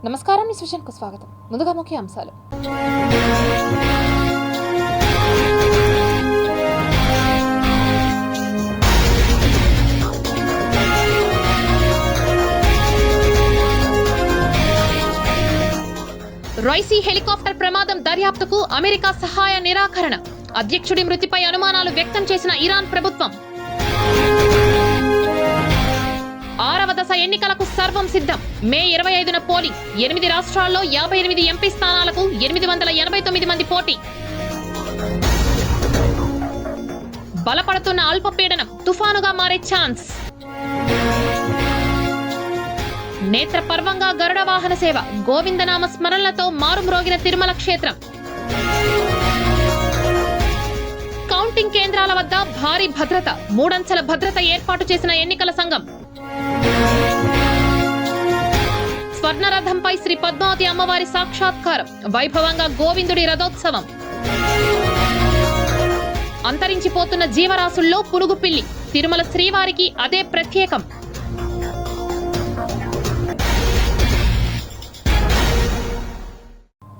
నమస్కారం, విశ్వషన్కు స్వాగతం. ముందుగా ముఖ్య అంశాలు. రైసీ హెలికాప్టర్ ప్రమాదం దర్యాప్తుకు అమెరికా సహాయ నిరాకరణ. అధ్యక్షుడి మృతిపై అనుమానాలు వ్యక్తం చేసిన ఇరాన్ ప్రభుత్వం. 6వ దశ ఎన్నికలకు సర్వం సిద్ధం. మే 25న పోలింగ్. 8 రాష్ట్రాల్లో 58 ఎంపీ స్థానాలకు 889 మంది పోటీ. బలపడుతున్న అల్పపీడనం తుఫానుగా మారే ఛాన్స్. నేత్ర పర్వంగా గరుడ వాహన సేవ. గోవిందనామ స్మరణలతో మారుమ్రోగిన తిరుమల క్షేత్రం. కౌంటింగ్ కేంద్రాల వద్ద భారీ భద్రత. 3 అంచెల భద్రత ఏర్పాటు చేసిన ఎన్నికల సంఘం. స్వర్ణరథంపై శ్రీ పద్మావతి అమ్మవారి సాక్షాత్కారం. వైభవంగా గోవిందుడి రథోత్సవం. అంతరించిపోతున్న జీవరాశుల్లో పునుగు పిల్లి. తిరుమల శ్రీవారికి అదే ప్రత్యేకం.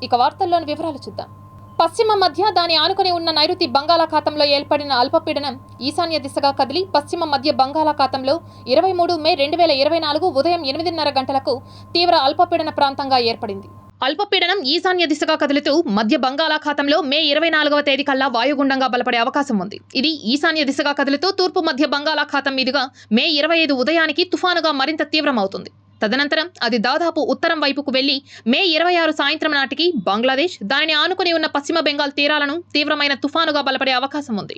ఇక వార్తల్లోని వివరాలు చూద్దాం. పశ్చిమ మధ్య దాని ఆనుకుని ఉన్న నైరుతి బంగాళాఖాతంలో ఏర్పడిన అల్పపీడనం ఈశాన్య దిశగా కదిలి పశ్చిమ మధ్య బంగాళాఖాతంలో 23 మే 2024 ఉదయం 8:30 గంటలకు తీవ్ర అల్పపీడన ప్రాంతంగా ఏర్పడింది. అల్పపీడనం ఈశాన్య దిశగా కదులుతూ మధ్య బంగాళాఖాతంలో మే 24వ తేదీ కల్లా వాయుగుండంగా బలపడే అవకాశం ఉంది. ఇది ఈశాన్య దిశగా కదులుతూ తూర్పు మధ్య బంగాళాఖాతం మీదుగా మే 25 ఉదయానికి తుఫానుగా మరింత తీవ్రమవుతుంది. తదనంతరం అది దాదాపు ఉత్తరం వైపుకు వెళ్లి మే 26 సాయంత్రం నాటికి బంగ్లాదేశ్, దానిని ఆనుకుని ఉన్న పశ్చిమ బెంగాల్ తీరాలను తీవ్రమైన తుఫానుగా బలపడే అవకాశం ఉంది.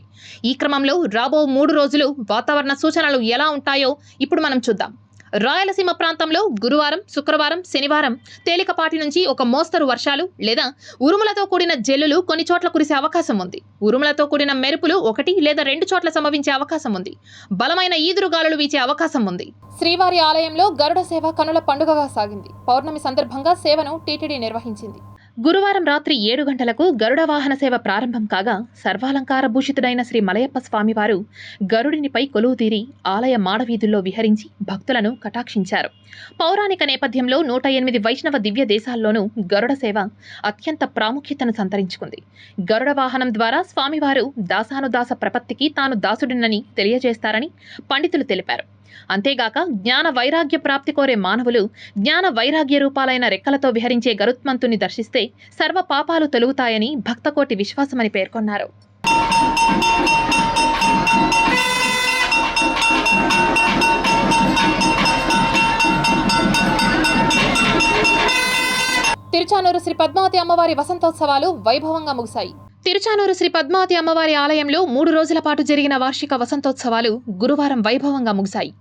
ఈ క్రమంలో రాబో 3 రోజులు వాతావరణ సూచనలు ఎలా ఉంటాయో ఇప్పుడు మనం చూద్దాం. రాయలసీమ ప్రాంతంలో గురువారం, శుక్రవారం, శనివారం తేలికపాటి నుంచి ఒక మోస్తరు వర్షాలు లేదా ఉరుములతో కూడిన జల్లులు కొన్ని చోట్ల కురిసే అవకాశం ఉంది. ఉరుములతో కూడిన మెరుపులు 1 లేదా 2 చోట్ల సంభవించే అవకాశం ఉంది. బలమైన ఈదురుగాలులు వీచే అవకాశం ఉంది. శ్రీవారి ఆలయంలో గరుడ సేవ కనుల పండుగగా సాగింది. పౌర్ణమి సందర్భంగా సేవను టీటీడీ నిర్వహించింది. గురువారం రాత్రి 7 గంటలకు గరుడ వాహన సేవ ప్రారంభం కాగా సర్వాలంకార భూషితుడైన శ్రీ మలయప్ప స్వామివారు గరుడినిపై కొలువుతీరి ఆలయ మాడవీధుల్లో విహరించి భక్తులను కటాక్షించారు. పౌరాణిక నేపథ్యంలో 108 వైష్ణవ దివ్య దేశాల్లోనూ గరుడ సేవ అత్యంత ప్రాముఖ్యతను సంతరించుకుంది. గరుడ వాహనం ద్వారా స్వామివారు దాసానుదాస ప్రపత్తికి తాను దాసుడినని తెలియజేస్తారని పండితులు తెలిపారు. అంతేగాక జ్ఞాన వైరాగ్య ప్రాప్తి కోరే మానవులు జ్ఞాన వైరాగ్య రూపాలైన రెక్కలతో విహరించే గరుత్మంతుని దర్శిస్తే సర్వ పాపాలు తొలుగుతాయని భక్తకోటి విశ్వాసమని పేర్కొన్నారు. తిరుచానూరు శ్రీ పద్మావతి అమ్మవారి వసంతోత్సవాలు వైభవంగా ముగిశాయి. తిరుచానూరు శ్రీ పద్మావతి అమ్మవారి ఆలయంలో 3 రోజుల పాటు జరిగిన వార్షిక వసంతోత్సవాలు గురువారం వైభవంగా ముగిశాయి.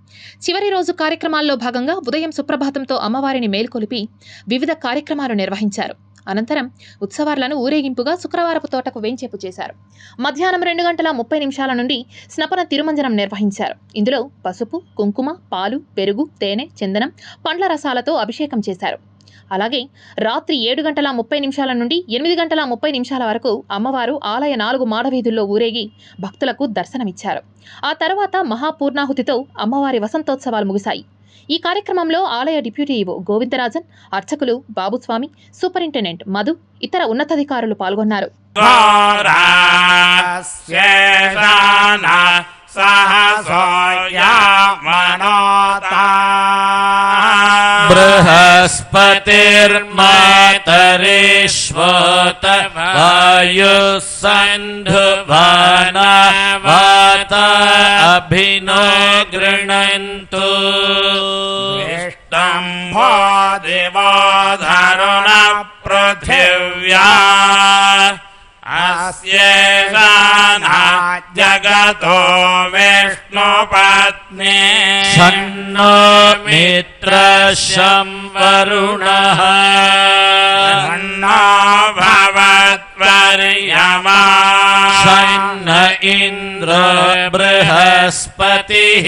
చివరి రోజు కార్యక్రమాల్లో భాగంగా ఉదయం సుప్రభాతంతో అమ్మవారిని మేల్కొలిపి వివిధ కార్యక్రమాలు నిర్వహించారు. అనంతరం ఉత్సవాలను ఊరేగింపుగా శుక్రవారపు తోటకు వేంచేపు చేశారు. మధ్యాహ్నం 2:30 నుండి స్నపన తిరుమంజనం నిర్వహించారు. ఇందులో పసుపు, కుంకుమ, పాలు, పెరుగు, తేనె, చందనం, పండ్ల రసాలతో అభిషేకం చేశారు. అలాగే రాత్రి 7:30 నుండి 8:30 వరకు అమ్మవారు ఆలయ 4 మాడవీధుల్లో ఊరేగి భక్తులకు దర్శనమిచ్చారు. ఆ తర్వాత మహాపూర్ణాహుతితో అమ్మవారి వసంతోత్సవాలు ముగిశాయి. ఈ కార్యక్రమంలో ఆలయ డిప్యూటీ ఈవో గోవిందరాజన్, అర్చకులు బాబుస్వామి, సూపరింటెండెంట్ మధు, ఇతర ఉన్నతాధికారులు పాల్గొన్నారు. बृहस्पतिर्मातरेष्वत वायुस्सन्धुवाना वात अभिनो गृह्णन्तु विष्टम्भो देवोधरुण पृथिव्या अस्येषाना जगतो विष्णुपत्नी शन्नो मित्रशं वरुणः शन्नो भवत्वर्यमा शन्न इन्द्रो बृहस्पतिः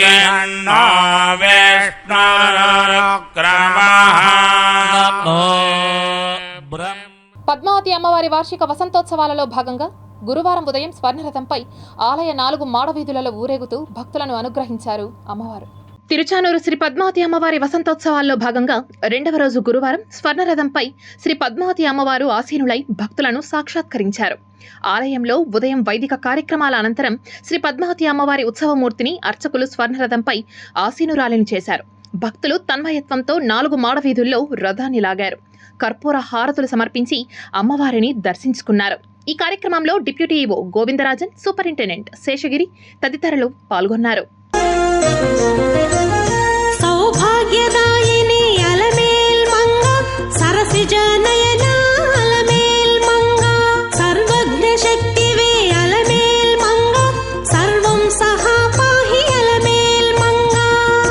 शन्नो विष्णुरुक्रमः नमो ब्रह्म. పద్మావతి అమ్మవారి వార్షిక వసంతోత్సవాలలో భాగంగా గురువారం ఉదయం స్వర్ణరథంపై ఆలయ 4 మాడవీధులలో ఊరేగుతూ భక్తులను అనుగ్రహించారు అమ్మవారు. తిరుచానూరు శ్రీ పద్మావతి అమ్మవారి వసంతోత్సవాల్లో భాగంగా రెండవ రోజు గురువారం స్వర్ణరథంపై శ్రీ పద్మావతి అమ్మవారు ఆసీనులై భక్తులను సాక్షాత్కరించారు. ఆలయంలో ఉదయం వైదిక కార్యక్రమాల అనంతరం శ్రీ పద్మావతి అమ్మవారి ఉత్సవమూర్తిని అర్చకులు స్వర్ణరథంపై ఆసీనురాలిని చేశారు. భక్తులు తన్మయత్వంతో 4 మాడవీధుల్లో రథాన్ని లాగారు. కర్పూర హారతులు సమర్పించి అమ్మవారిని దర్శించుకున్నారు. ఈ కార్యక్రమంలో deputy EO Govindarajan, superintendent Seshagiri తదితరులు పాల్గొన్నారు. సౌభాగ్యదాయిని అలమేల్ మంగ సరసిజ నయన అలమేల్ మంగ సర్వజ్ఞ శక్తివే అలమేల్ మంగ సర్వం సహా పాహి అలమేల్ మంగ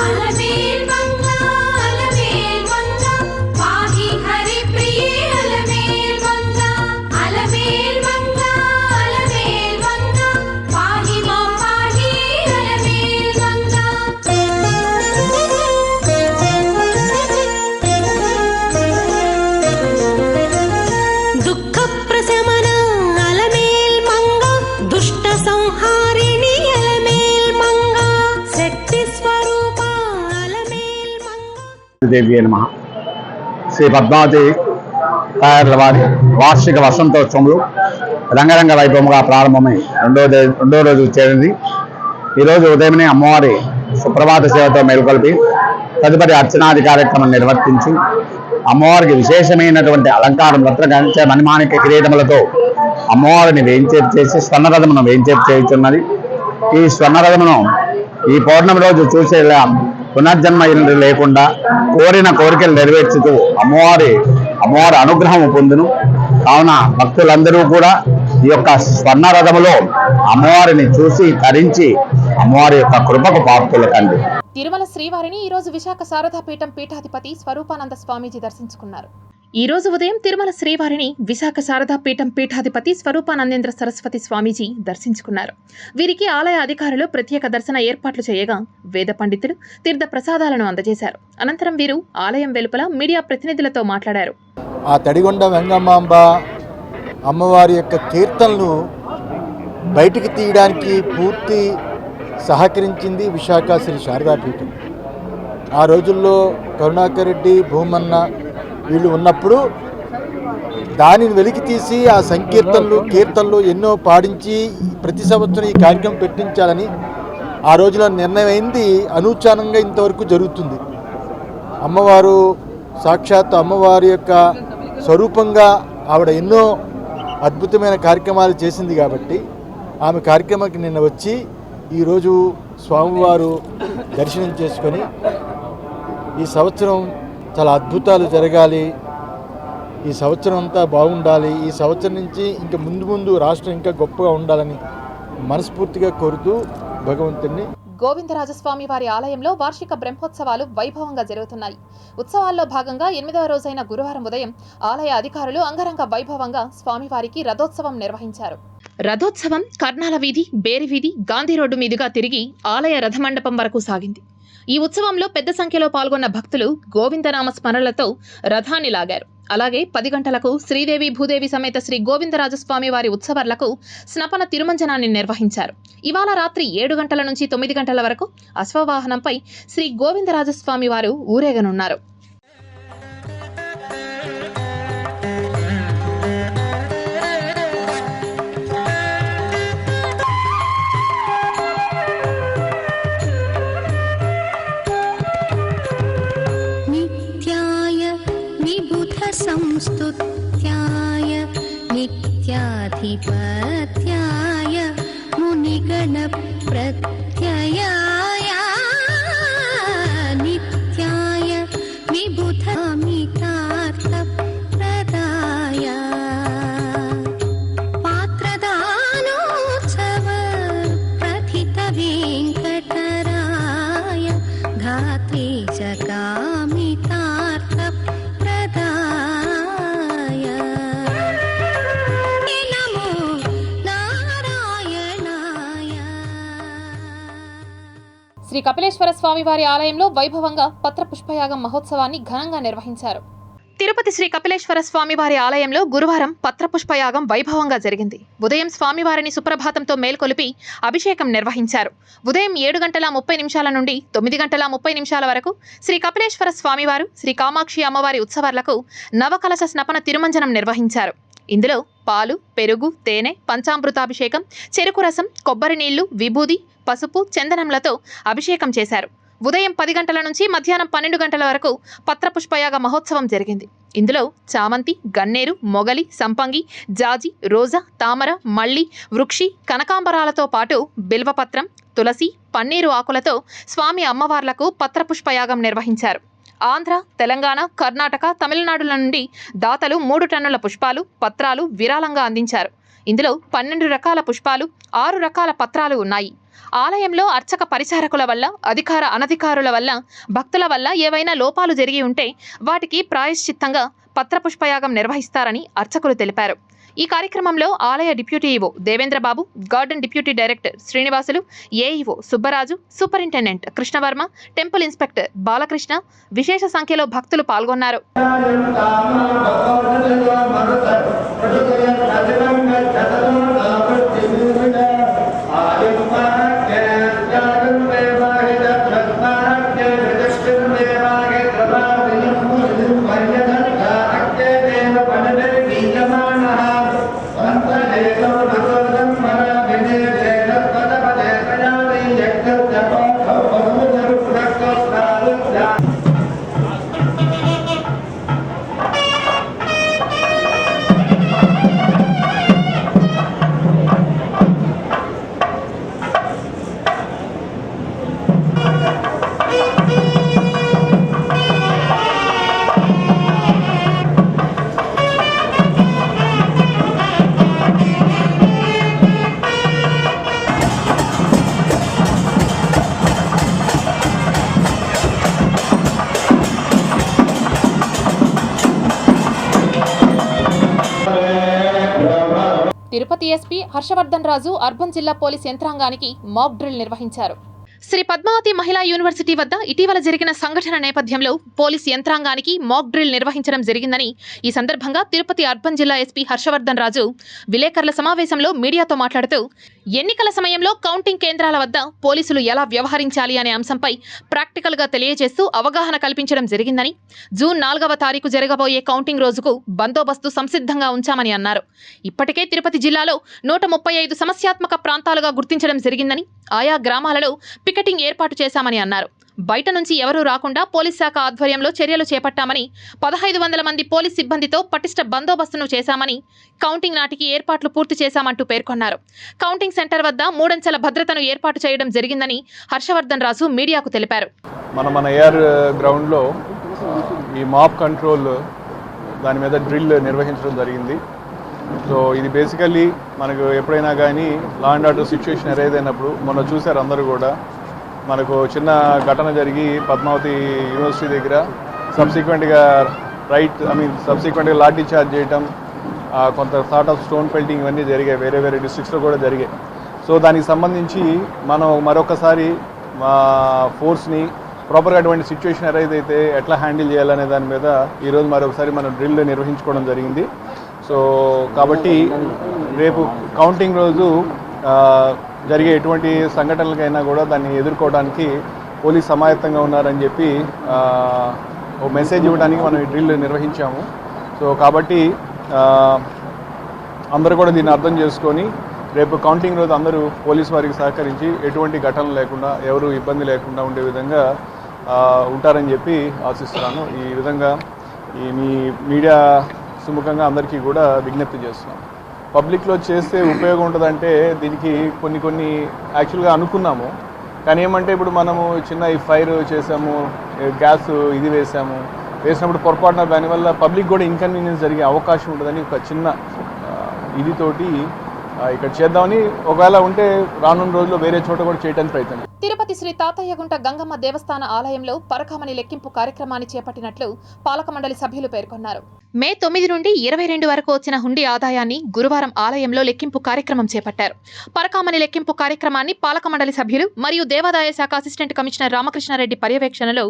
అలమేల్ మంగ అలమేల్ మంగ పాహి హరి ప్రియే అలమేల్ మంగ అలమేల్ మంగ అలమేల్ మంగ పాహి మా పాహి అలమేల్ మంగ దుఃఖ ప్రశమన అలమేల్ మంగ దుష్ట సంహారిణి అలమేల్ మంగ శక్తి స్వరూప అలమేల్ మంగ. దేవి నమః. శ్రీ పద్మావతి తయారుల వారి వార్షిక వసంతోత్సవంలో రంగరంగ వైభవంగా ప్రారంభమై రెండో రోజు చేరింది. ఈరోజు ఉదయమే అమ్మవారి సుప్రభాత సేవతో మేల్కొల్పి తదుపరి అర్చనాది కార్యక్రమం నిర్వర్తించి అమ్మవారికి విశేషమైనటువంటి అలంకారం రత్నగంచ మణిమాణిక్య కిరీటములతో అమ్మవారిని వేయించేపు చేసి స్వర్ణరథమును వేయించేపు చేయుచున్నది. ఈ స్వర్ణరథమును ఈ పౌర్ణమి రోజు చూసేలా పునర్జన్మ లేకుండా కోరిన కోరికలు నెరవేర్చుతూ అమ్మవారి అనుగ్రహం పొందును. కావున భక్తులందరూ కూడా ఈ యొక్క స్వర్ణరథములో అమ్మవారిని చూసి తరించి అమ్మవారి యొక్క కృపకు పాత్రులు కండి. తిరుమల శ్రీవారిని ఈ రోజు విశాఖ శారదాపీఠం పీఠాధిపతి స్వరూపానంద స్వామీజీ దర్శించుకున్నారు. ఈ రోజు ఉదయం తిరుమల శ్రీవారిని విశాఖ శారదాపీఠం పీఠాధిపతి స్వరూపానందేంద్ర సరస్వతి స్వామీజీ దర్శించుకున్నారు. వీరికి ఆలయ అధికారులు ప్రత్యేక దర్శన ఏర్పాట్లు చేయగా వేద పండితులు తీర్థ ప్రసాదాలను అందజేశారు. అనంతరం వీరు ఆలయం వెలుపల మీడియా ప్రతినిధులతో మాట్లాడారు. ఆ తడిగొండ వెంగమాంబ అమ్మవారి యొక్క కీర్తనలు బయటికి తీయడానికి పూర్తి సహకరించింది విశాఖ శ్రీ శారదాపీఠం. ఆ రోజుల్లో కరుణాకర్ రెడ్డి, భూమన్న వీళ్ళు ఉన్నప్పుడు దానిని వెలికి తీసి ఆ కీర్తనలు ఎన్నో పాడించి ప్రతి సంవత్సరం ఈ కార్యక్రమం పెట్టించాలని ఆ రోజులో నిర్ణయం అయింది. అనూచానంగా ఇంతవరకు జరుగుతుంది. అమ్మవారు సాక్షాత్ అమ్మవారి యొక్క స్వరూపంగా ఆవిడ ఎన్నో అద్భుతమైన కార్యక్రమాలు చేసింది కాబట్టి ఆమె కార్యక్రమానికి నిన్న వచ్చి ఈరోజు స్వామివారు దర్శనం చేసుకొని ఈ సంవత్సరం చాలా అద్భుతాలు జరగాలి, ఈ సంవత్సరం అంతా బాగుండాలి, ఈ సంవత్సరం నుంచి ఇంకా ముందు రాష్ట్రం ఇంకా గొప్పగా ఉండాలని మనస్ఫూర్తిగా కోరుతూ భగవంతుని. గోవిందరాజస్వామి వారి ఆలయంలో వార్షిక బ్రహ్మోత్సవాలు వైభవంగా జరుగుతున్నాయి. ఉత్సవాల్లో భాగంగా 8వ రోజైన గురువారం ఉదయం ఆలయ అధికారులు అంగరంగ వైభవంగా స్వామివారికి రథోత్సవం నిర్వహించారు. రథోత్సవం కర్నాల వీధి, బేరి వీధి, గాంధీ రోడ్డు మీదుగా తిరిగి ఆలయ రథమండపం వరకు సాగింది. ఈ ఉత్సవంలో పెద్ద సంఖ్యలో పాల్గొన్న భక్తులు గోవిందనామ స్మరణలతో రథాన్ని లాగారు. అలాగే 10 గంటలకు శ్రీదేవి భూదేవి సమేత శ్రీ గోవిందరాజస్వామి వారి ఉత్సవాలకు స్నపన తిరుమంజనాన్ని నిర్వహించారు. ఇవాళ రాత్రి 7 గంటల నుంచి 9 గంటల వరకు అశ్వవాహనంపై శ్రీ గోవిందరాజస్వామి వారు ఊరేగనున్నారు. संस्तुत्याय नित्याधिपत्याय मुनिगण प्रत्ययाय नित्याय विबुधामितार्थ प्रदाय पात्रदानोत्सव प्रथित वेङ्कटराय घाते जगामितार्थ శ్రీ కపిలేశ్వర స్వామి వారి ఆలయంలో వైభవంగా పత్ర పుష్పయాగం మహోత్సవాన్ని ఘనంగా నిర్వహించారు. తిరుపతి శ్రీ కపిలేశ్వర స్వామివారి ఆలయంలో గురువారం పత్రపుష్పయాగం వైభవంగా జరిగింది. ఉదయం స్వామివారిని సుప్రభాతంతో మేల్కొలిపి అభిషేకం నిర్వహించారు. ఉదయం 7:30 నుండి 9:30 వరకు శ్రీ కపిలేశ్వర స్వామివారు, శ్రీ కామాక్షి అమ్మవారి ఉత్సవాలకు నవకలశ స్నపన తిరుమంజనం నిర్వహించారు. ఇందులో పాలు, పెరుగు, తేనె, పంచామృతాభిషేకం, చెరుకు రసం, కొబ్బరి నీళ్లు, విభూది, పసుపు, చందనంలతో అభిషేకం చేశారు. ఉదయం 10 గంటల నుంచి మధ్యాహ్నం 12 గంటల వరకు పత్రపుష్పయాగ మహోత్సవం జరిగింది. ఇందులో చామంతి, గన్నేరు, మొగలి, సంపంగి, జాజి, రోజా, తామర, మల్లి, వృక్షి, కనకాంబరాలతో పాటు బిల్వపత్రం, తులసి, పన్నీరు ఆకులతో స్వామి అమ్మవార్లకు పత్రపుష్పయాగం నిర్వహించారు. ఆంధ్ర, తెలంగాణ, కర్ణాటక, తమిళనాడుల నుండి దాతలు 3 టన్నుల పుష్పాలు, పత్రాలు విరాళంగా అందించారు. ఇందులో 12 రకాల పుష్పాలు, 6 రకాల పత్రాలు ఉన్నాయి. ఆలయంలో అర్చక పరిచారకుల వల్ల, అధికార అనధికారుల వల్ల, భక్తుల వల్ల ఏవైనా లోపాలు జరిగి ఉంటే వాటికి ప్రాయశ్చిత్తంగా పత్రపుష్పయాగం నిర్వహిస్తారని అర్చకులు తెలిపారు. ఈ కార్యక్రమంలో ఆలయ deputy EO Devendra Babu, garden deputy director Srinivasulu, AEO Subbaraju, superintendent Krishnavarma, temple inspector Balakrishna, విశేష సంఖ్యలో భక్తులు పాల్గొన్నారు. తిరుపతి ఎస్పీ హర్షవర్ధన్ రాజు అర్బన్ జిల్లా పోలీస్ యంత్రాంగానికి మాక్ డ్రిల్ నిర్వహించారు. శ్రీ పద్మావతి మహిళా యూనివర్సిటీ వద్ద ఇటీవల జరిగిన సంఘటన నేపథ్యంలో పోలీస్ యంత్రాంగానికి మాక్ డ్రిల్ నిర్వహించడం జరిగిందని ఈ సందర్భంగా తిరుపతి అర్బన్ జిల్లా ఎస్పీ హర్షవర్ధన్ రాజు విలేకరుల సమావేశంలో మీడియాతో మాట్లాడుతూ ఎన్నికల సమయంలో కౌంటింగ్ కేంద్రాల వద్ద పోలీసులు ఎలా వ్యవహరించాలి అనే అంశంపై ప్రాక్టికల్గా తెలియజేస్తూ అవగాహన కల్పించడం జరిగిందని, జూన్ 4వ తారీఖు జరగబోయే కౌంటింగ్ రోజుకు బందోబస్తు సంసిద్ధంగా ఉంచామని అన్నారు. ఇప్పటికే తిరుపతి జిల్లాలో 135 సమస్యాత్మక ప్రాంతాలుగా గుర్తించడం జరిగిందని, ఆయా గ్రామాలలో పికెటింగ్ ఏర్పాటు చేశామని అన్నారు. బయట నుంచి ఎవరూ రాకుండా పోలీస్ శాఖ ఆధ్వర్యంలో చర్యలు చేపట్టామని, 1500 మంది పోలీస్ సిబ్బందితో పటిష్ట బందోబస్తును చేశామని, కౌంటింగ్ నాటికి ఏర్పాట్లు పూర్తి చేశామంటూ పేర్కొన్నారు. కౌంటింగ్ సెంటర్ వద్ద 3 అంచెల భద్రతను ఏర్పాటు చేయడం జరిగిందని హర్షవర్ధన్ రాజు మీడియాకు తెలిపారు. మన ఎయిర్ గ్రౌండ్లో ఈ మాప్ కంట్రోల్ దాని మీద డ్రిల్ నిర్వహించడం జరిగింది. సో ఇది బేసికల్లీ మనకు ఎప్పుడైనా కానీ law and order situation arise అయినప్పుడు, మొన్న చూశారు అందరూ కూడా, మనకు చిన్న ఘటన జరిగి పద్మావతి యూనివర్సిటీ దగ్గర సబ్సిక్వెంట్గా సబ్సిక్వెంట్గా లాఠీ చార్జ్ చేయటం, కొంత సార్ట్ ఆఫ్ స్టోన్ పెల్టింగ్ ఇవన్నీ జరిగాయి, వేరే డిస్ట్రిక్ట్స్లో కూడా జరిగాయి. సో దానికి సంబంధించి మనం మరొకసారి మా ఫోర్స్ని ప్రాపర్గా అటువంటి సిచ్యువేషన్ ఎరైజ్ అయితే ఎట్లా హ్యాండిల్ చేయాలనే దాని మీద ఈరోజు మరొకసారి మనం డ్రిల్ నిర్వహించుకోవడం జరిగింది. సో కాబట్టి రేపు కౌంటింగ్ రోజు జరిగే ఎటువంటి సంఘటనలకైనా కూడా దాన్ని ఎదుర్కోవడానికి పోలీస్ సమాయత్తంగా ఉన్నారని చెప్పి ఓ మెసేజ్ ఇవ్వడానికి మనం ఈ డ్రిల్ నిర్వహించాము. సో కాబట్టి అందరూ కూడా దీన్ని అర్థం చేసుకొని రేపు కౌంటింగ్ రోజు అందరూ పోలీస్ వారికి సహకరించి ఎటువంటి ఘటనలు లేకుండా, ఎవరు ఇబ్బంది లేకుండా ఉండే విధంగా ఉంటారని చెప్పి ఆశిస్తున్నాను. ఈ విధంగా మీ మీడియా సుముఖంగా అందరికీ కూడా విజ్ఞప్తి చేస్తున్నాం. పబ్లిక్లో చేస్తే ఉపయోగం ఉంటుందంటే దీనికి కొన్ని యాక్చువల్గా అనుకున్నాము. కానీ ఏమంటే ఇప్పుడు మనము చిన్న ఈ ఫైర్ చేసాము, గ్యాస్ ఇది వేసినప్పుడు పొరపాటున దానివల్ల పబ్లిక్ కూడా ఇన్కన్వీనియన్స్ జరిగే అవకాశం ఉంటుందని ఒక చిన్న ఇదితోటి ఇక్కడ చేద్దామని, ఒకవేళ ఉంటే రానున్న రోజుల్లో వేరే చోట కూడా చేయడానికి ప్రయత్నం. తిరుపతి శ్రీ తాతయ్యగుంట గంగమ్మ దేవస్థాన ఆలయంలో పరకామణి లెక్కింపు కార్యక్రమాన్ని చేపట్టినట్లు పాలక మండలి సభ్యులు పేర్కొన్నారు. మే 9 నుండి 22 వరకు వచ్చిన హుండీ ఆదాయాన్ని గురువారం ఆలయంలో లెక్కింపు కార్యక్రమం చేపట్టారు. పరకామణి లెక్కింపు కార్యక్రమాన్ని పాలక మండలి సభ్యులు మరియు దేవాదాయ శాఖ అసిస్టెంట్ కమిషనర్ రామకృష్ణారెడ్డి పర్యవేక్షణలో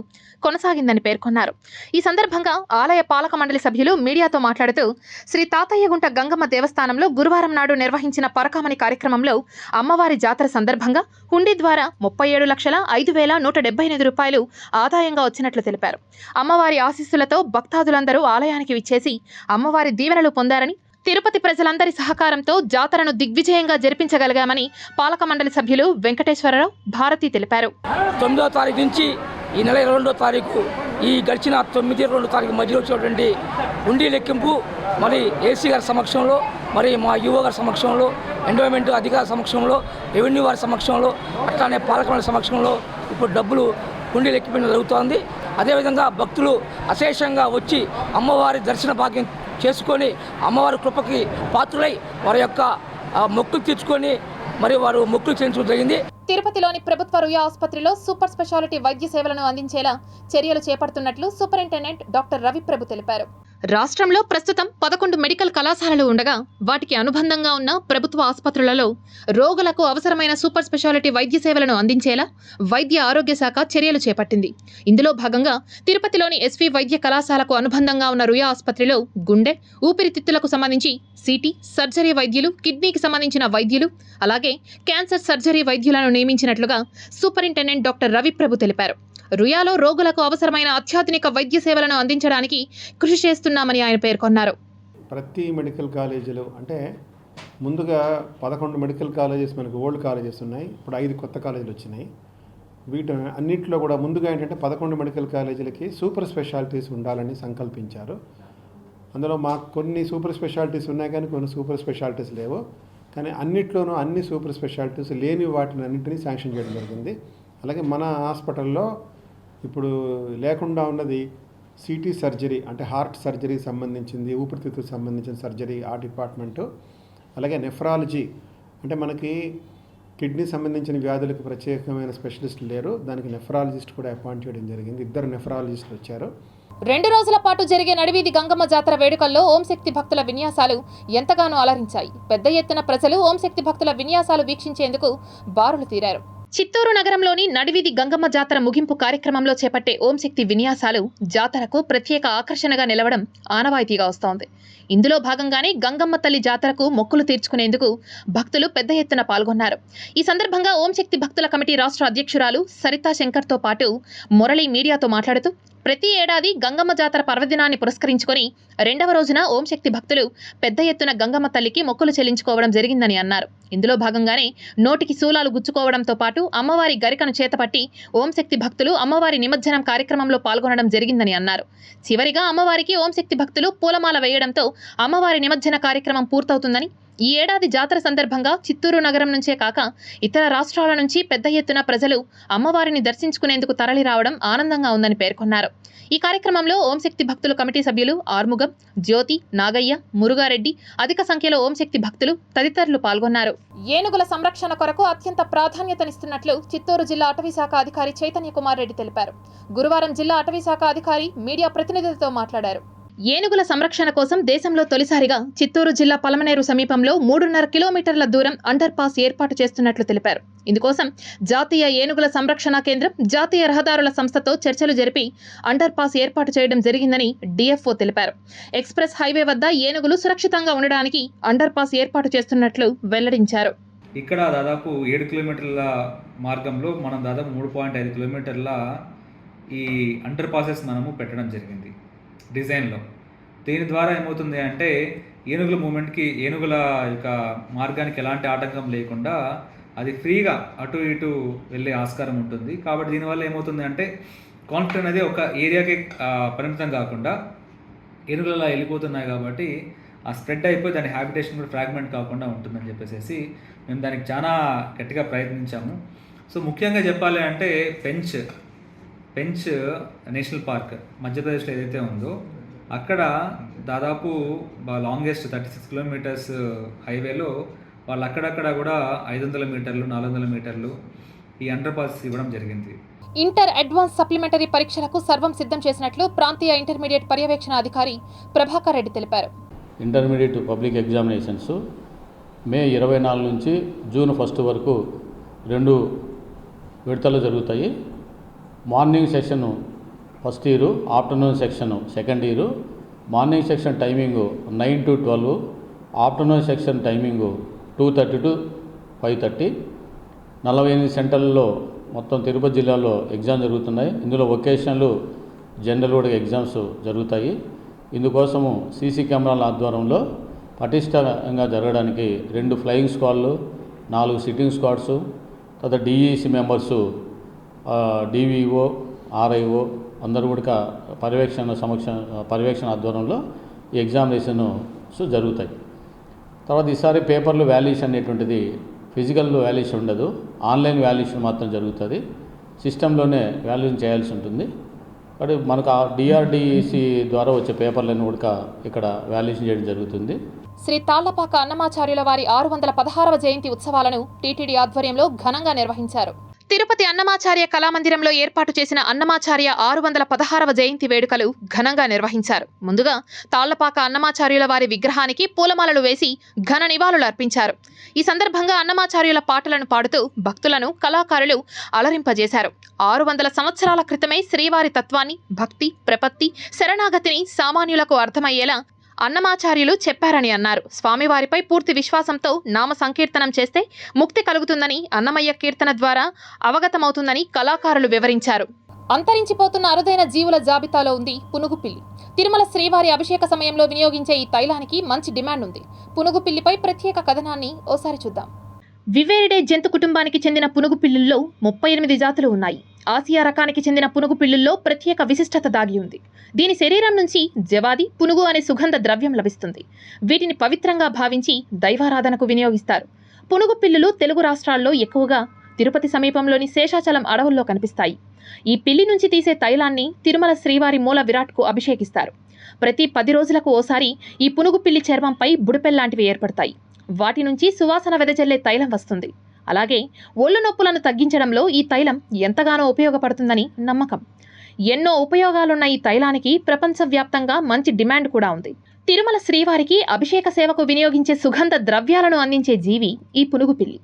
కొనసాగిందని పేర్కొన్నారు. ఈ సందర్భంగా ఆలయ పాలక మండలి సభ్యులు మీడియాతో మాట్లాడుతూ శ్రీ తాతయ్యగుంట గంగమ్మ దేవస్థానంలో గురువారం నాడు నిర్వహించిన పరకామణి కార్యక్రమంలో అమ్మవారి జాతర సందర్భంగా హుండీ ద్వారా 37,05,178 రూపాయలు ఆదాయంగా వచ్చినట్లు తెలిపారు. అమ్మవారి ఆశీస్సులతో భక్తాదులందరూ ఆలయానికి విచ్చేసి అమ్మవారి దీవెనలు పొందారని, తిరుపతి ప్రజలందరి సహకారంతో జాతరను దిగ్విజయంగా జరిపించగలిగామని పాలక మండలి సభ్యులు వెంకటేశ్వరరావు, భారతి తెలిపారు. 9వ తారీఖు నుంచి ఈ నెల 22వ తారీఖు ఈ గడిచిన 9-2 తారీఖు మధ్యలో వచ్చేటువంటి హుండీ లెక్కింపు మరి ఏసీ గారి సమక్షంలో, మరి మా యువ గారి సమక్షంలో, ఎండోమెంట్ అధికారుల సమక్షంలో, రెవెన్యూ వారి సమక్షంలో, అట్లానే పాలక మండలి సమక్షంలో ఇప్పుడు డబ్బులు హుండీ లెక్కింపు జరుగుతోంది. అదేవిధంగా భక్తులు అశేషంగా వచ్చి అమ్మవారి దర్శన భాగ్యం చేసుకొని అమ్మవారి కృపకి పాత్రులై వారి యొక్క మొక్కులు తీర్చుకొని మరి వారు మొక్కులు చెల్లించడం జరిగింది. తిరుపతిలోని ప్రభుత్వ రుయా ఆసుపత్రిలో సూపర్ స్పెషాలిటీ వైద్య సేవలను అందించేలా చర్యలు చేపడుతున్నట్లు సూపరింటెండెంట్ డాక్టర్ రవిప్రభు తెలిపారు. రాష్ట్రంలో ప్రస్తుతం 11 మెడికల్ కళాశాలలు ఉండగా వాటికి అనుబంధంగా ఉన్న ప్రభుత్వ ఆసుపత్రులలో రోగులకు అవసరమైన సూపర్ స్పెషాలిటీ వైద్య సేవలను అందించేలా వైద్య ఆరోగ్య శాఖ చర్యలు చేపట్టింది. ఇందులో భాగంగా తిరుపతిలోని ఎస్వి వైద్య కళాశాలకు అనుబంధంగా ఉన్న రుయా ఆసుపత్రిలో గుండె, ఊపిరితిత్తులకు సంబంధించి సిటీ సర్జరీ వైద్యులు, కిడ్నీకి సంబంధించిన వైద్యులు, అలాగే క్యాన్సర్ సర్జరీ వైద్యులను నియమించినట్లుగా సూపరింటెండెంట్ డాక్టర్ రవిప్రభు తెలిపారు. రుయాలో రోగులకు అవసరమైన అత్యాధునిక వైద్య సేవలను అందించడానికి కృషి చేస్తున్నామని ఆయన పేర్కొన్నారు. ప్రతి మెడికల్ కాలేజీలో అంటే ముందుగా 11 మెడికల్ కాలేజెస్ మనకు ఓల్డ్ కాలేజెస్ ఉన్నాయి. ఇప్పుడు 5 కొత్త కాలేజీలు వచ్చినాయి. వీటి అన్నింటిలో కూడా ముందుగా ఏంటంటే 11 మెడికల్ కాలేజీలకి సూపర్ స్పెషాలిటీస్ ఉండాలని సంకల్పించారు. అందులో మాకు కొన్ని సూపర్ స్పెషాలిటీస్ ఉన్నాయి, కానీ కొన్ని సూపర్ స్పెషాలిటీస్ లేవు. కానీ అన్నిట్లోనూ అన్ని సూపర్ స్పెషాలిటీస్ లేని వాటిని అన్నింటినీ శాంక్షన్ చేయడం జరిగింది. అలాగే మన హాస్పిటల్లో ఇప్పుడు లేకుండా ఉన్నది సిటీ సర్జరీ, అంటే హార్ట్ సర్జరీ సంబంధించింది, ఊపిరితిత్తుకు సంబంధించిన సర్జరీ ఆ డిపార్ట్మెంటు. అలాగే నెఫ్రాలజీ, అంటే మనకి కిడ్నీ సంబంధించిన వ్యాధులకు ప్రత్యేకమైన స్పెషలిస్టులు లేరు, దానికి నెఫ్రాలజిస్ట్ కూడా అపాయింట్ చేయడం జరిగింది. 2 నెఫ్రాలజిస్టులు వచ్చారు. 2 రోజుల పాటు జరిగే నడివీధి గంగమ్మ జాతర వేడుకల్లో ఓంశక్తి భక్తుల విన్యాసాలు ఎంతగానో అలరించాయి. పెద్ద ఎత్తున ప్రజలు ఓంశక్తి భక్తుల విన్యాసాలు వీక్షించేందుకు బారులు తీరారు. చిత్తూరు నగరంలోని నడివీధి గంగమ్మ జాతర ముగింపు కార్యక్రమంలో చేపట్టే ఓంశక్తి విన్యాసాలు జాతరకు ప్రత్యేక ఆకర్షణగా నిలవడం ఆనవాయితీగా వస్తోంది. ఇందులో భాగంగానే గంగమ్మ తల్లి జాతరకు మొక్కులు తీర్చుకునేందుకు భక్తులు పెద్ద ఎత్తున పాల్గొన్నారు. ఈ సందర్భంగా ఓంశక్తి భక్తుల కమిటీ రాష్ట్ర అధ్యక్షురాలు సరితా శంకర్తో పాటు మురళి మీడియాతో మాట్లాడుతూ ప్రతి ఏడాది గంగమ్మ జాతర పర్వదినాన్ని పురస్కరించుకొని 2వ రోజున ఓంశక్తి భక్తులు పెద్ద ఎత్తున గంగమ్మ తల్లికి మొక్కులు చెల్లించుకోవడం జరిగిందని అన్నారు. ఇందులో భాగంగానే నోటికి శూలాలు గుచ్చుకోవడంతో పాటు అమ్మవారి గరికను చేతపట్టి ఓంశక్తి భక్తులు అమ్మవారి నిమజ్జనం కార్యక్రమంలో పాల్గొనడం జరిగిందని అన్నారు. చివరిగా అమ్మవారికి ఓంశక్తి భక్తులు పూలమాల వేయడంతో అమ్మవారి నిమజ్జన కార్యక్రమం పూర్తవుతుందని, ఈ ఏడాది జాతర సందర్భంగా చిత్తూరు నగరం నుంచే కాక ఇతర రాష్ట్రాల నుంచి పెద్ద ఎత్తున ప్రజలు అమ్మవారిని దర్శించుకునేందుకు తరలి రావడం ఆనందంగా ఉందని పేర్కొన్నారు. ఈ కార్యక్రమంలో ఓంశక్తి భక్తులు కమిటీ సభ్యులు ఆర్ముగం, జ్యోతి, నాగయ్య, మురుగారెడ్డి, అధిక సంఖ్యలో ఓంశక్తి భక్తులు తదితరులు పాల్గొన్నారు. ఏనుగుల సంరక్షణ కొరకు అత్యంత ప్రాధాన్యతనిస్తున్నట్లు చిత్తూరు జిల్లా అటవీశాఖ అధికారి చైతన్య కుమార్ రెడ్డి తెలిపారు. గురువారం జిల్లా అటవీశాఖ అధికారి మీడియా ప్రతినిధులతో మాట్లాడారు. ఏనుగుల సంరక్షణ కోసం దేశంలో తొలిసారిగా చిత్తూరు జిల్లా పలమనేరు సమీపంలో 3.5 కిలోమీటర్ల దూరం అండర్ పాస్ ఏర్పాటు చేస్తున్నట్లు తెలిపారు. ఇందుకోసం జాతీయ ఏనుగుల సంరక్షణ కేంద్రం, జాతీయ రహదారుల సంస్థతో చర్చలు జరిపి అండర్ పాస్ ఏర్పాటు చేయడం జరిగిందని డిఎఫ్ఓ తెలిపారు. ఎక్స్ప్రెస్ హైవే వద్ద ఏనుగులు సురక్షితంగా ఉండడానికి అండర్ పాస్ ఏర్పాటు చేస్తున్నట్లు వెల్లడించారు. ఇక్కడ దాదాపు 7 కిలోమీటర్ల మార్గంలో మనం దాదాపు 3.5 కిలోమీటర్ల ఈ అండర్ పాసెస్ మనము పెట్టడం జరిగింది డిజైన్లో. దీని ద్వారా ఏమవుతుంది అంటే ఏనుగుల మూమెంట్కి, ఏనుగుల యొక్క మార్గానికి ఎలాంటి ఆటంకం లేకుండా అది ఫ్రీగా అటు ఇటు వెళ్ళే ఆస్కారం ఉంటుంది. కాబట్టి దీనివల్ల ఏమవుతుంది అంటే కాన్ఫ్లిక్ట్ అనేది ఒక ఏరియాకి పరిమితం కాకుండా ఏనుగులు అలా వెళ్ళిపోతున్నాయి కాబట్టి ఆ స్ప్రెడ్ అయిపోయి దాని హ్యాబిటేషన్ కూడా ఫ్రాగ్మెంట్ కాకుండా ఉంటుందని చెప్పేసి మేము దానికి చాలా గట్టిగా ప్రయత్నించాము. సో ముఖ్యంగా చెప్పాలి అంటే పెంచ్ నేషనల్ పార్క్ మధ్యప్రదేశ్లో ఏదైతే ఉందో అక్కడ దాదాపు లాంగెస్ట్ 36 కిలోమీటర్స్ హైవేలో వాళ్ళు అక్కడక్కడ కూడా 500 మీటర్లు, 400 మీటర్లు ఈ అండర్ పాసెస్ ఇవ్వడం జరిగింది. ఇంటర్ అడ్వాన్స్ సప్లిమెంటరీ పరీక్షలకు సర్వం సిద్ధం చేసినట్లు ప్రాంతీయ ఇంటర్మీడియట్ పర్యవేక్షణ అధికారి ప్రభాకర్ రెడ్డి తెలిపారు. ఇంటర్మీడియట్ పబ్లిక్ ఎగ్జామినేషన్స్ మే 24 నుంచి జూన్ 1 వరకు 2 విడతలు జరుగుతాయి. Morning section first year, afternoon section second year. Morning section timing 9 to 12, afternoon section timing 2:30 to 5:30. 48 సెంటర్లలో మొత్తం తిరుపతి జిల్లాలో ఎగ్జామ్ జరుగుతున్నాయి. ఇందులో వొకేషనల్, జనరల్ కూడా ఎగ్జామ్స్ జరుగుతాయి. ఇందుకోసము సీసీ కెమెరాల ఆధ్వర్యంలో పటిష్టంగా జరగడానికి 2 ఫ్లయింగ్ స్క్వాడ్లు, 4 సిట్టింగ్ స్క్వాడ్స్, తర్వాత డిఈసి మెంబర్సు, డివిఓ, ఆర్ఐఓ అందరూ కూడా పర్యవేక్షణ ఆధ్వర్యంలో ఈ ఎగ్జామినేషన్స్ జరుగుతాయి. తర్వాత ఈసారి పేపర్లు వాల్యుయేషన్ అనేటువంటిది ఫిజికల్ వాల్యుయేషన్ ఉండదు, ఆన్లైన్ వాల్యుయేషన్ మాత్రం జరుగుతుంది. సిస్టంలోనే వాల్యుయేషన్ చేయాల్సి ఉంటుంది. కాబట్టి మనకు డిఆర్డిసి ద్వారా వచ్చే పేపర్లను కూడా ఇక్కడ వాల్యుయేషన్ చేయడం జరుగుతుంది. శ్రీ తాళ్లపాక అన్నమాచార్యుల వారి 616వ జయంతి ఉత్సవాలను టీటీడీ ఆధ్వర్యంలో ఘనంగా నిర్వహించారు. తిరుపతి అన్నమాచార్య కళామందిరంలో ఏర్పాటు చేసిన అన్నమాచార్య 616వ జయంతి వేడుకలు ఘనంగా నిర్వహించారు. ముందుగా తాళ్లపాక అన్నమాచార్యుల వారి విగ్రహానికి పూలమాలలు వేసి ఘన నివాళులు అర్పించారు. ఈ సందర్భంగా అన్నమాచార్యుల పాటలను పాడుతూ భక్తులను కళాకారులు అలరింపజేశారు. 600 సంవత్సరాల క్రితమే శ్రీవారి తత్వాన్ని, భక్తి, ప్రపత్తి, శరణాగతిని సామాన్యులకు అర్థమయ్యేలా అన్నమాచార్యులు చెప్పారని అన్నారు. స్వామివారిపై పూర్తి విశ్వాసంతో నామ సంకీర్తనం చేస్తే ముక్తి కలుగుతుందని, అన్నమయ్య కీర్తన ద్వారా అవగతమవుతుందని కళాకారులు వివరించారు. అంతరించిపోతున్న అరుదైన జీవుల జాబితాలో ఉంది పునుగుపిల్లి. తిరుమల శ్రీవారి అభిషేక సమయంలో వినియోగించే ఈ తైలానికి మంచి డిమాండ్ ఉంది. పునుగుపిల్లిపై ప్రత్యేక కథనాన్ని ఓసారి చూద్దాం. వివేరిడే జంతు కుటుంబానికి చెందిన పునుగు పిల్లుల్లో 38 జాతులు ఉన్నాయి. ఆసియా రకానికి చెందిన పునుగు పిల్లుల్లో ప్రత్యేక విశిష్టత దాగి ఉంది. దీని శరీరం నుంచి జవాది, పునుగు అనే సుగంధ ద్రవ్యం లభిస్తుంది. వీటిని పవిత్రంగా భావించి దైవారాధనకు వినియోగిస్తారు. పునుగు పిల్లులు తెలుగు రాష్ట్రాల్లో ఎక్కువగా తిరుపతి సమీపంలోని శేషాచలం అడవుల్లో కనిపిస్తాయి. ఈ పిల్లి నుంచి తీసే తైలాన్ని తిరుమల శ్రీవారి మూల విరాట్కు అభిషేకిస్తారు. ప్రతి 10 రోజులకు ఓసారి ఈ పునుగు పిల్లి చర్మంపై బుడిపెల్లాంటివి ఏర్పడతాయి. వాటి నుంచి సువాసన వెదజల్లే తైలం వస్తుంది. అలాగే ఒళ్ళు నొప్పులను తగ్గించడంలో ఈ తైలం ఎంతగానో ఉపయోగపడుతుందని నమ్మకం. ఎన్నో ఉపయోగాలున్న ఈ తైలానికి ప్రపంచవ్యాప్తంగా మంచి డిమాండ్ కూడా ఉంది. తిరుమల శ్రీవారికి అభిషేక సేవకు వినియోగించే సుగంధ ద్రవ్యాలను అందించే జీవి ఈ పునుగు పిల్లి.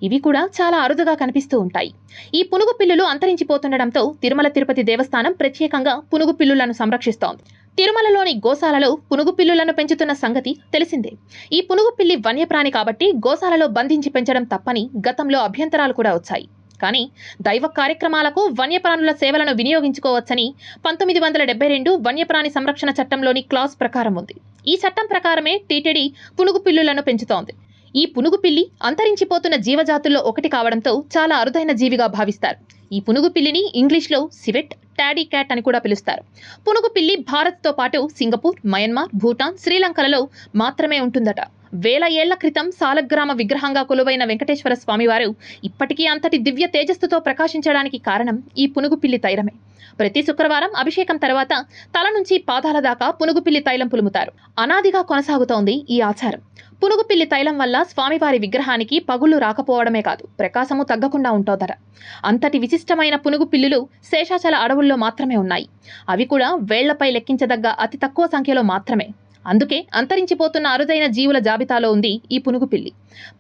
ఇవి కూడా చాలా అరుదుగా కనిపిస్తూ ఉంటాయి. ఈ పునుగు పిల్లులు అంతరించిపోతుండటంతో తిరుమల తిరుపతి దేవస్థానం ప్రత్యేకంగా పునుగు పిల్లులను సంరక్షిస్తోంది. తిరుమలలోని గోశాలలో పునుగు పిల్లులను పెంచుతున్న సంగతి తెలిసిందే. ఈ పునుగు పిల్లి వన్యప్రాణి కాబట్టి గోశాలలో బంధించి పెంచడం తప్పని గతంలో అభ్యంతరాలు కూడా వచ్చాయి. కానీ దైవ కార్యక్రమాలకు వన్యప్రాణుల సేవలను వినియోగించుకోవచ్చని 1972 వన్యప్రాణి సంరక్షణ చట్టంలోని క్లాజ్ ప్రకారం ఉంది. ఈ చట్టం ప్రకారమే టీటీడీ పునుగు పిల్లులను పెంచుతోంది. ఈ పునుగు పిల్లి అంతరించిపోతున్న జీవజాతుల్లో ఒకటి కావడంతో చాలా అరుదైన జీవిగా భావిస్తారు. ఈ పునుగు పిల్లిని ఇంగ్లీష్లో సివెట్, టాడీ క్యాట్ అని కూడా పిలుస్తారు. పునుగు పిల్లి భారత్తో పాటు సింగపూర్, మయన్మార్, భూటాన్, శ్రీలంకలలో మాత్రమే ఉంటుందట. వేల ఏళ్ల క్రితం సాలగ్రామ విగ్రహంగా కొలువైన వెంకటేశ్వర స్వామివారు ఇప్పటికీ అంతటి దివ్య తేజస్సుతో ప్రకాశించడానికి కారణం ఈ పునుగు పిల్లి తైలమే. ప్రతి శుక్రవారం అభిషేకం తర్వాత తల నుంచి పాదాల దాకా పునుగు పిల్లి తైలం పులుముతారు. అనాదిగా కొనసాగుతోంది ఈ ఆచారం. పునుగు పిల్లి తైలం వల్ల స్వామివారి విగ్రహానికి పగుళ్లు రాకపోవడమే కాదు, ప్రకాశము తగ్గకుండా ఉంటోదట. అంతటి విశిష్టమైన పునుగు పిల్లులు శేషాచల అడవుల్లో మాత్రమే ఉన్నాయి. అవి కూడా వేళ్లపై లెక్కించదగ్గ అతి తక్కువ సంఖ్యలో మాత్రమే. అందుకే అంతరించిపోతున్న అరుదైన జీవుల జాబితాలో ఉంది ఈ పునుగు పిల్లి.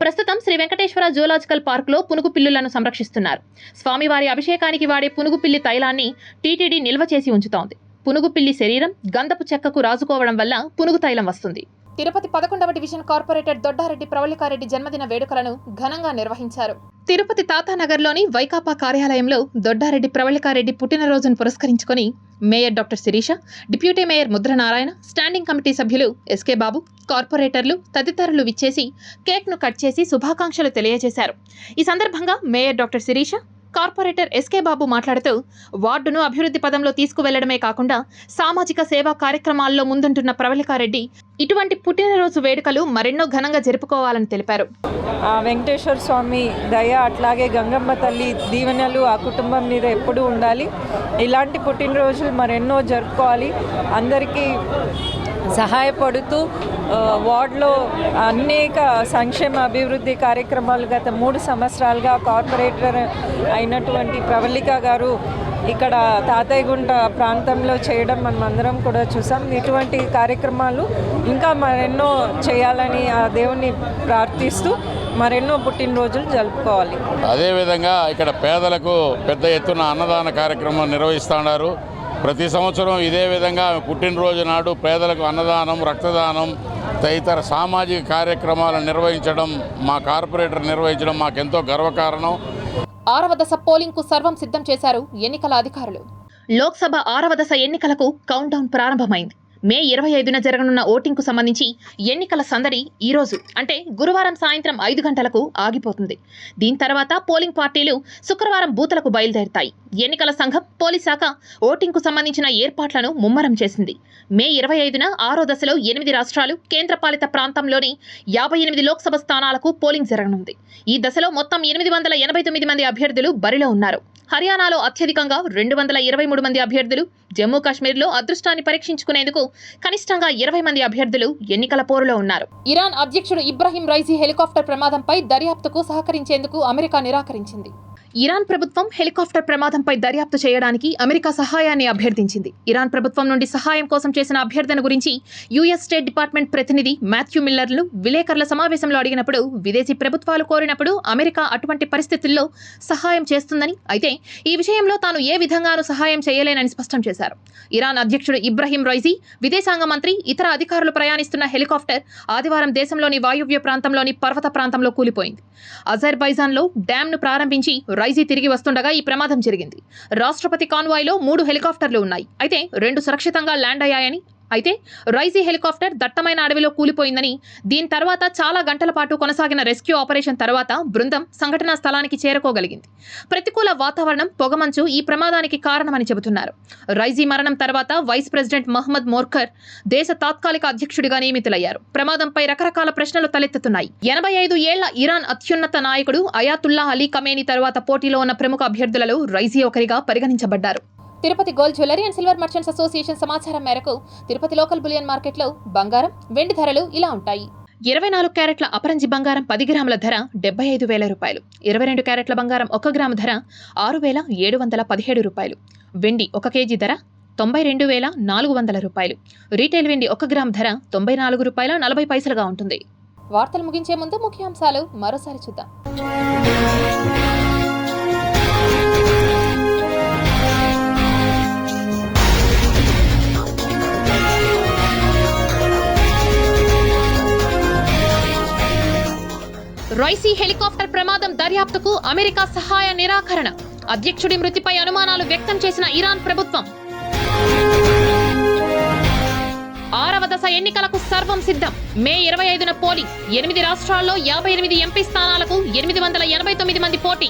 ప్రస్తుతం శ్రీ వెంకటేశ్వర జూలాజికల్ పార్క్లో పునుగు పిల్లులను సంరక్షిస్తున్నారు. స్వామివారి అభిషేకానికి వాడే పునుగు పిల్లి తైలాన్ని టీటీడీ నిల్వ చేసి ఉంచుతోంది. పునుగు పిల్లి శరీరం గంధపు చెక్కకు రాజుకోవడం వల్ల పునుగు తైలం వస్తుంది. తిరుపతి 11వ డివిజన్ కార్పొరేటర్ దొడ్డారెడ్డి ప్రవళికారెడ్డి జన్మదిన వేడుకలను ఘనంగా నిర్వహించారు. తిరుపతి తాతానగర్లోని వైకాపా కార్యాలయంలో దొడ్డారెడ్డి ప్రవళికారెడ్డి పుట్టినరోజును పురస్కరించుకొని mayor doctor Sirisha, deputy mayor Mudranarayana, standing committee సభ్యులు ఎస్కే బాబు, కార్పొరేటర్లు తదితరులు విచ్చేసి కేక్ను కట్ చేసి శుభాకాంక్షలు తెలియజేశారు. ఈ సందర్భంగా mayor doctor Sirisha, corporator SK Babu మాట్లాడుతూ వార్డును అభివృద్ధి పదంలో తీసుకువెళ్లడమే కాకుండా సామాజిక సేవా కార్యక్రమాల్లో ముందుంటున్న ప్రవళికారెడ్డి ఇటువంటి పుట్టినరోజు వేడుకలు మరెన్నో ఘనంగా జరుపుకోవాలని తెలిపారు. వెంకటేశ్వర స్వామి దయ, అట్లాగే గంగమ్మ తల్లి దీవెనలు ఆ కుటుంబం మీద ఎప్పుడూ ఉండాలి. ఇలాంటి పుట్టినరోజులు మరెన్నో జరుపుకోవాలి. అందరికీ సహాయపడుతూ వార్డులో అనేక సంక్షేమ అభివృద్ధి కార్యక్రమాలు గత 3 సంవత్సరాలుగా కార్పొరేటర్ అయినటువంటి ప్రవళిక గారు ఇక్కడ తాతయ్యగుంట ప్రాంతంలో చేయడం మనమందరం కూడా చూసాం. ఇటువంటి కార్యక్రమాలు ఇంకా మరెన్నో చేయాలని ఆ దేవుని ప్రార్థిస్తూ మరెన్నో పుట్టినరోజులు జరుపుకోవాలి. అదేవిధంగా ఇక్కడ పేదలకు పెద్ద ఎత్తున అన్నదాన కార్యక్రమం నిర్వహిస్తున్నారు. ప్రతి సంవత్సరం ఇదే విధంగా పుట్టినరోజు నాడు పేదలకు అన్నదానం, రక్తదానం తదితర సామాజిక కార్యక్రమాలను నిర్వహించడం, మా కార్పొరేటర్ నిర్వహించడం మాకెంతో గర్వకారణం. 6వ దశ పోలింగ్ కు సర్వం సిద్ధం చేశారు ఎన్నికల అధికారులు. లోక్సభ 6వ దశ ఎన్నికలకు కౌంట్ డౌన్ ప్రారంభమైంది. మే 25న జరగనున్న ఓటింగ్ కు సంబంధించి ఎన్నికల సందడి ఈ రోజు అంటే గురువారం సాయంత్రం 5 గంటలకు ఆగిపోతుంది. దీని తర్వాత పోలింగ్ పార్టీలు శుక్రవారం బూతులకు బయలుదేరుతాయి. ఎన్నికల సంఘం, పోలీస్ శాఖ ఓటింగ్ కు సంబంధించిన ఏర్పాట్లను ముమ్మరం చేసింది. మే 25న 6వ దశలో 8 రాష్ట్రాలు, కేంద్రపాలిత ప్రాంతంలోని 58 లోక్సభ స్థానాలకు పోలింగ్ జరగనుంది. ఈ దశలో మొత్తం 889 మంది అభ్యర్థులు బరిలో ఉన్నారు. హర్యానాలో అత్యధికంగా 223 మంది అభ్యర్థులు, జమ్మూ కాశ్మీర్లో అదృష్టాన్ని పరీక్షించుకునేందుకు కనిష్టంగా 20 మంది అభ్యర్థులు ఎన్నికల పోరులో ఉన్నారు. ఇరాన్ అధ్యక్షుడు ఇబ్రహీం రైజీ హెలికాప్టర్ ప్రమాదంపై దర్యాప్తుకు సహకరించేందుకు అమెరికా నిరాకరించింది. ఇరాన్ ప్రభుత్వం హెలికాప్టర్ ప్రమాదంపై దర్యాప్తు చేయడానికి అమెరికా సహాయాన్ని అభ్యర్థించింది. ఇరాన్ ప్రభుత్వం నుండి సహాయం కోసం చేసిన అభ్యర్థన గురించి యుఎస్ స్టేట్ డిపార్ట్మెంట్ ప్రతినిధి మాథ్యూ మిల్లర్లు విలేకరుల సమావేశంలో అడిగినప్పుడు విదేశీ ప్రభుత్వాలు కోరినప్పుడు అమెరికా అటువంటి పరిస్థితుల్లో సహాయం చేస్తుందని, అయితే ఈ విషయంలో తాను ఏ విధంగానూ సహాయం చేయలేనని స్పష్టం చేశారు. ఇరాన్ అధ్యక్షుడు ఇబ్రహీం రైజీ, విదేశాంగ మంత్రి, ఇతర అధికారులు ప్రయాణిస్తున్న హెలికాప్టర్ ఆదివారం దేశంలోని వాయువ్య ప్రాంతంలోని పర్వత ప్రాంతంలో కూలిపోయింది. అజర్బైజాన్లో డ్యాంను ప్రారంభించి రైజీ తిరిగి వస్తుండగా ఈ ప్రమాదం జరిగింది. రాష్ట్రపతి కాన్వాయ్లో 3 హెలికాప్టర్లు ఉన్నాయి. అయితే 2 సురక్షితంగా ల్యాండ్ అయ్యాయని, అయితే రైజీ హెలికాప్టర్ దట్టమైన అడవిలో కూలిపోయిందని, దీని తర్వాత చాలా గంటల పాటు కొనసాగిన రెస్క్యూ ఆపరేషన్ తర్వాత బృందం సంఘటనా స్థలానికి చేరుకోగలిగింది. ప్రతికూల వాతావరణం, పొగమంచు ఈ ప్రమాదానికి కారణమని చెబుతున్నారు. రైజీ మరణం తర్వాత వైస్ ప్రెసిడెంట్ మహ్మద్ మోర్కర్ దేశ తాత్కాలిక అధ్యక్షుడిగా నియమితులయ్యారు. ప్రమాదంపై రకరకాల ప్రశ్నలు తలెత్తుతున్నాయి. 85 ఏళ్ల ఇరాన్ అత్యున్నత నాయకుడు అయాతుల్లా అలీ ఖమేనీ తర్వాత పోటీలో ఉన్న ప్రముఖ అభ్యర్థులలో రైజీ ఒకరిగా పరిగణించబడ్డారు. Tirupati gold jewellery and silver merchants association సమాచారం మేరకు తిరుపతి లోకల్ బులియన్ మార్కెట్లో బంగారం, వెండి ధరలు ఇలా ఉంటాయి. 24 క్యారెట్ల అపరంజి బంగారం 10 గ్రాముల ధర 75,000 రూపాయలు. 22 క్యారెట్ల బంగారం 1 గ్రాము ధర 6,717 రూపాయలు. వెండి 1 కేజీ ధర 92,400 రూపాయలు. రీటైల్ వెండి 1 గ్రాము ధర 94 రూపాయల 40 పైసలుగా ఉంటుంది. వార్తలు ముగించే ముందు ముఖ్యాంశాలు మరోసారి చూద్దాం. రైసీ హెలికాప్టర్ ప్రమాదం దర్యాప్తుకు అమెరికా సహాయ నిరాకరణ. అధ్యక్షుడి మృతిపై అనుమానాలు వ్యక్తం చేసిన ఇరాన్ ప్రభుత్వం. 6వ దశ ఎన్నికలకు సర్వం సిద్ధం. మే 25న పోలింగ్. 8 రాష్ట్రాల్లో 58 ఎంపీ స్థానాలకు 889 మంది పోటీ.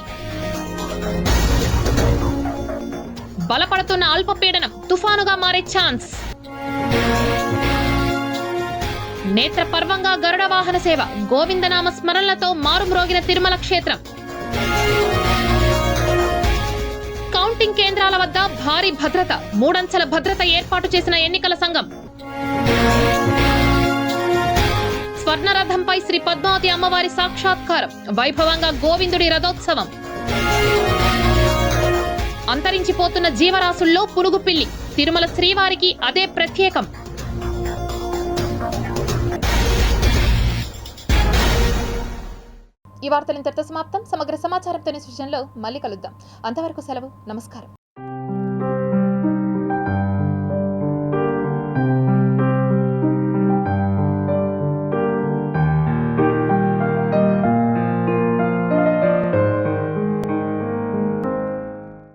బలపడుతున్న అల్పపీడనం తుఫానుగా మారే ఛాన్స్. నేత్రపర్వంగా గరుడ వాహన సేవ, గోవిందనామ స్మరణలతో మారుమ్రోగిన తిరుమల క్షేత్రం. కౌంటింగ్ కేంద్రాల వద్ద భారీ భద్రత, 3 అంచెల భద్రత ఏర్పాటు చేసిన ఎన్నికల సంఘం. స్వర్ణరథంపై శ్రీ పద్మావతి అమ్మవారి సాక్షాత్కారం, వైభవంగా గోవిందుడి రథోత్సవం. అంతరించిపోతున్న జీవరాశుల్లో పురుగుపిల్లి, తిరుమల శ్రీవారికి అదే ప్రత్యేకం. ఈ వార్తలు ఇంతటితో సమాప్తం. సమగ్ర సమాచారంతో సృజనలో మళ్ళీ కలుద్దాం. అంతవరకు సెలవు. నమస్కారం.